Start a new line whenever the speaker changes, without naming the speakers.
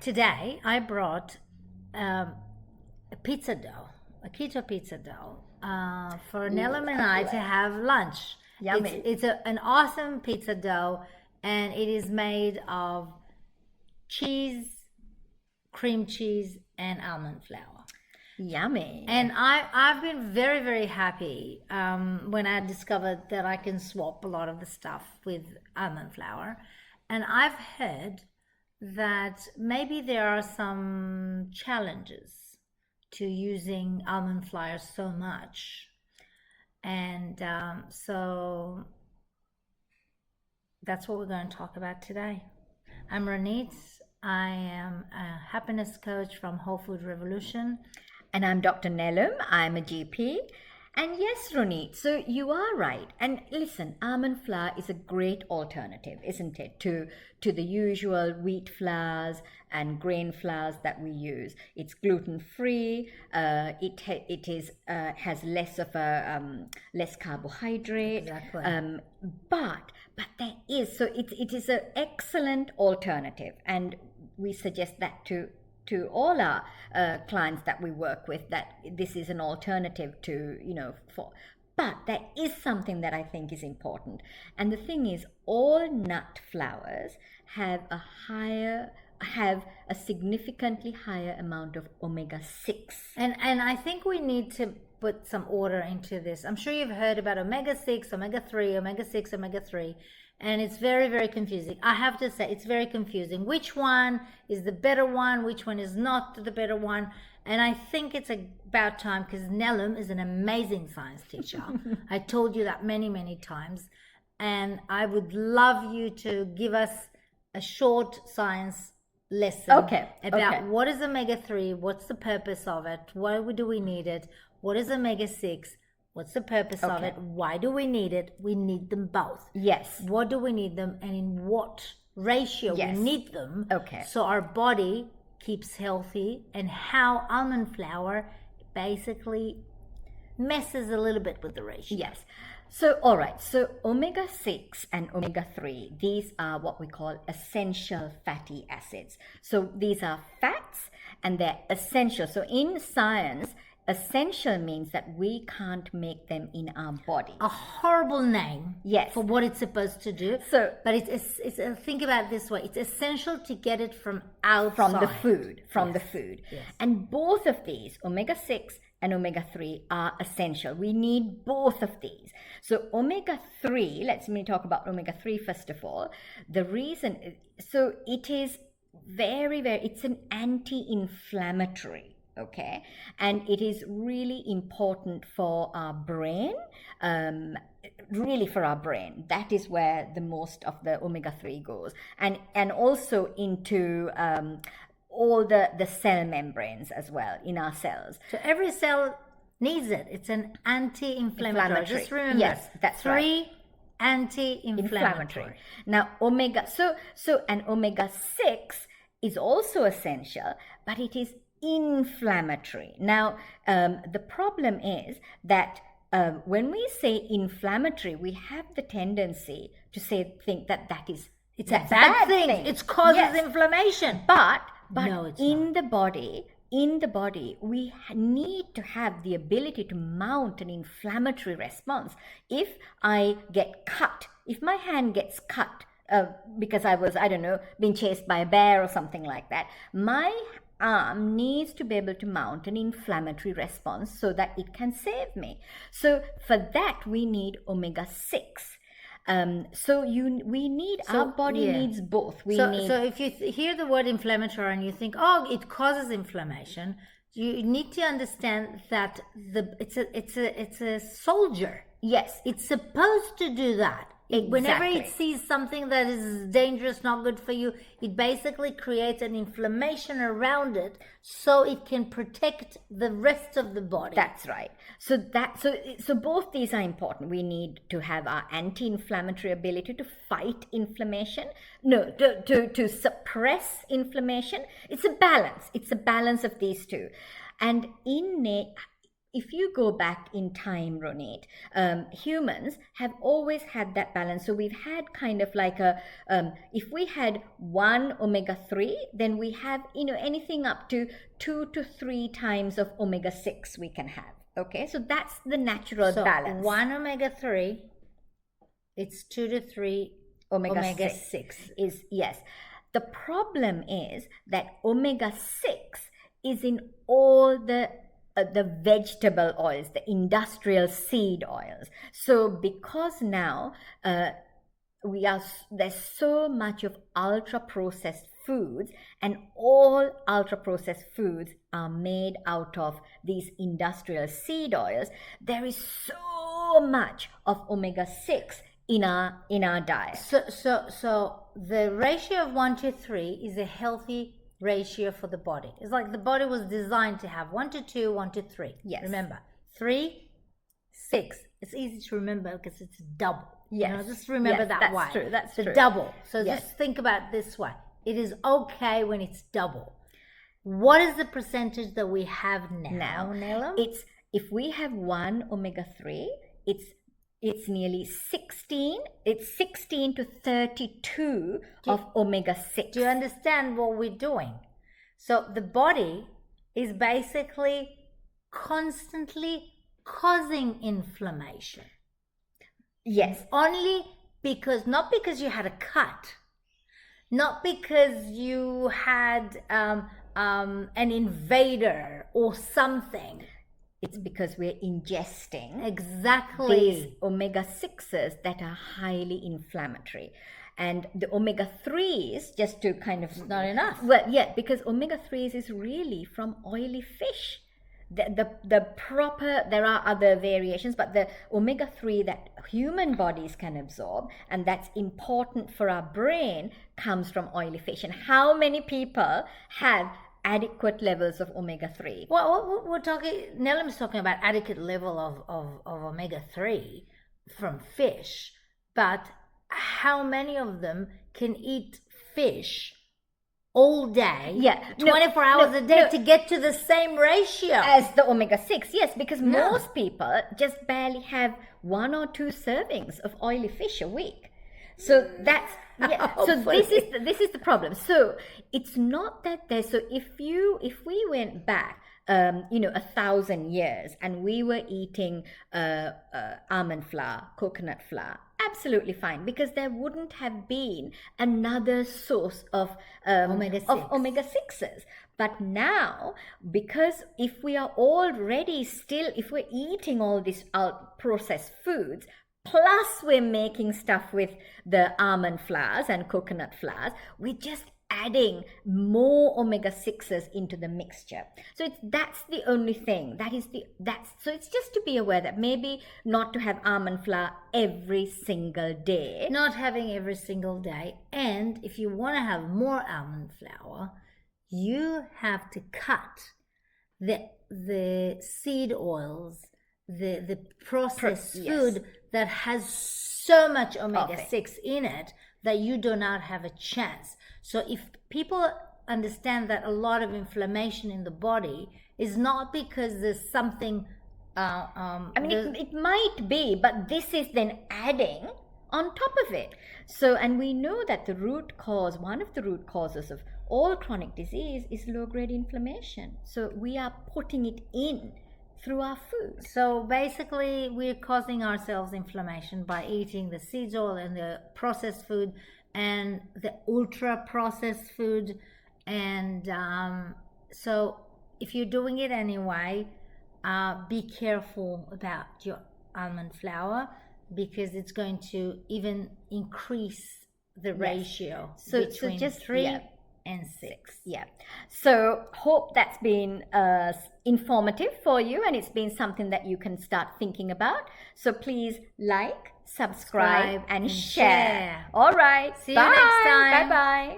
today I brought a pizza dough, a keto pizza dough, for Nelum and I to have lunch.
Yummy.
It's an awesome pizza dough, and it is made of cheese, cream cheese, and almond flour.
Yummy.
And I've been very, very happy when I discovered that I can swap a lot of the stuff with almond flour. And I've heard that maybe there are some challenges to using almond flour so much. And so that's what we're going to talk about today. I'm Ronit. I am a happiness coach from Whole Food Revolution.
And I'm Dr. Nelum. I'm a GP. And yes, Ronit, so you are right. And listen, almond flour is a great alternative, isn't it, to the usual wheat flours and grain flours that we use. It's gluten-free. It is has less of a less carbohydrate.
Exactly.
But there is, so it is an excellent alternative, and we suggest that to all our clients that we work with, that this is an alternative to, but there is something that I think is important. And the thing is, all nut flours have a significantly higher amount of omega-6.
And I think we need to put some order into this. I'm sure you've heard about omega-6, omega-3, omega-6, omega-3. And it's very, very confusing. I have to say, it's very confusing. Which one is the better one? Which one is not the better one? And I think it's about time, because Nelum is an amazing science teacher. I told you that many, many times. And I would love you to give us a short science lesson about what is omega-3, what's the purpose of it, why do we need it, what is omega-6, what's the purpose of it? Why do we need it? We need them both.
Yes.
What do we need them, and in what ratio we need them?
Okay.
So our body keeps healthy, and how almond flour basically messes a little bit with the ratio.
Yes. So, all right. So omega-6 and omega-3, these are what we call essential fatty acids. So these are fats, and they're essential. So in science, essential means that we can't make them in our body.
A horrible name,
yes,
for what it's supposed to do.
So,
but it's think about it this way: it's essential to get it from outside,
from the food.
Yes.
And both of these, omega-6 and omega-3, are essential. We need both of these. So omega-3, let me talk about omega-3 first of all. The reason, so it is very, very, it's an anti-inflammatory. Okay, and it is really important for our brain, really for our brain. That is where the most of the omega-3 goes, and also into all the cell membranes as well in our cells.
So every cell needs it. It's an anti-inflammatory. Just remember,
yes, that's right.
3 anti-inflammatory.
Now and omega-6 is also essential, but it is inflammatory. Now, the problem is that when we say inflammatory, we have the tendency to think that it's a bad thing.
It causes inflammation.
But
no, it's
in the body, we need to have the ability to mount an inflammatory response. If I get cut, if my hand gets cut because I was, being chased by a bear or something like that, my arm needs to be able to mount an inflammatory response so that it can save me. So for that, we need omega-6. Our body needs both.
So if you hear the word inflammatory and you think, it causes inflammation, you need to understand that it's a soldier.
Yes,
it's supposed to do that.
Exactly.
Whenever it sees something that is dangerous, not good for you, it basically creates an inflammation around it so it can protect the rest of the body.
That's right. So both these are important. We need to have our anti-inflammatory ability to fight inflammation. No, to suppress inflammation. It's a balance. It's a balance of these two. And if you go back in time, Ronit, humans have always had that balance. So we've had kind of like if we had one omega-3, then we have, anything up to 2 to 3 times of omega-6 we can have. Okay, so that's the natural balance.
One omega-3, it's 2 to 3 omega-6
is, yes. The problem is that omega-6 is in all the vegetable oils, the industrial seed oils. So because now there's so much of ultra processed foods, and all ultra processed foods are made out of these industrial seed oils, there is so much of omega-6 in our diet.
So the ratio of 1 to 3 is a healthy ratio for the body. It's like the body was designed to have 1 to 2, 1 to 3.
Yes.
Remember, 3, 6. It's easy to remember because it's double.
Yes.
Just remember that
that's
way.
True. That's
the
true.
double. So
yes.
Just think about it this way. It is okay when it's double. What is the percentage that we have now, Nelum?
It's, if we have one omega-3, it's nearly 16. It's 16 to 32 of omega-6.
Do you understand what we're doing? So the body is basically constantly causing inflammation.
Yes.
Only because, not because you had a cut, not because you had an invader or something.
It's because we're ingesting
these
omega-6s that are highly inflammatory. And the omega-3s, just to kind of...
It's not enough.
Well, yeah, because omega-3s is really from oily fish. The proper, there are other variations, but the omega-3 that human bodies can absorb, and that's important for our brain, comes from oily fish. And how many people have adequate levels of omega-3?
Well, we're talking, Nelum's talking about adequate level of omega-3 from fish, but how many of them can eat fish all day, 24 hours a day to get to the same ratio
as the omega-6? Yes, because most people just barely have 1 or 2 servings of oily fish a week. So that's so this is the problem. So it's not that there's, so if we went back 1,000 years and we were eating almond flour, coconut flour, absolutely fine, because there wouldn't have been another source of omega-6s. But now, because if we are already if we're eating all these processed foods, plus we're making stuff with the almond flours and coconut flours, we're just adding more omega-6s into the mixture. So that's the only thing. So it's just to be aware that maybe not to have almond flour every single day.
Not having every single day. And if you want to have more almond flour, you have to cut the seed oils, the processed food that has so much omega-6 in it that you do not have a chance. So if people understand that a lot of inflammation in the body is not because there's something
it might be, but this is then adding on top of it. So, and we know that one of the root causes of all chronic disease is low-grade inflammation. So we are putting it in through our food.
So basically we're causing ourselves inflammation by eating the seed oil and the processed food and the ultra processed food. And so if you're doing it anyway, be careful about your almond flour, because it's going to even increase the ratio between just 3 and 6.
Yeah. So hope that's been informative for you, and it's been something that you can start thinking about. So please like, subscribe and share. All right.
See you next time.
Bye-bye.